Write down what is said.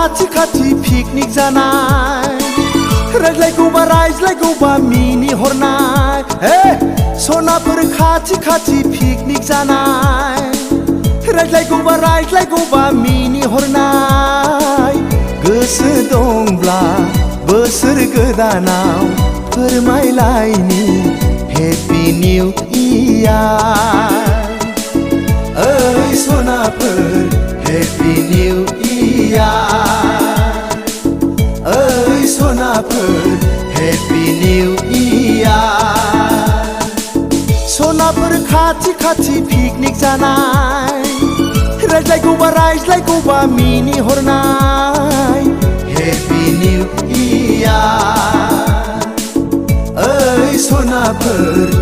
खाथि पिकनिक जानाय रायज्लायगौबा रायज्लायगौबा मिनि हरनाय सनाफोर खाथि पिकनिक जानाय रायज्लायगौबा रायज्लायगौबा मिनि हरनाय गोसो दंब्ला बोसोर गोदानाव फोरमायलायनि हेपि निउ इयार ओइ सनाफोर हेपि निउ इयार ओइ सनाफोर हेपि निउ इयार सनाफोर खाथि पिकनिक जानाय रायज्लायगौबा रायज्लायगौबा मिनि हरनाय हेपि निउ इयार ओइ सनाफोर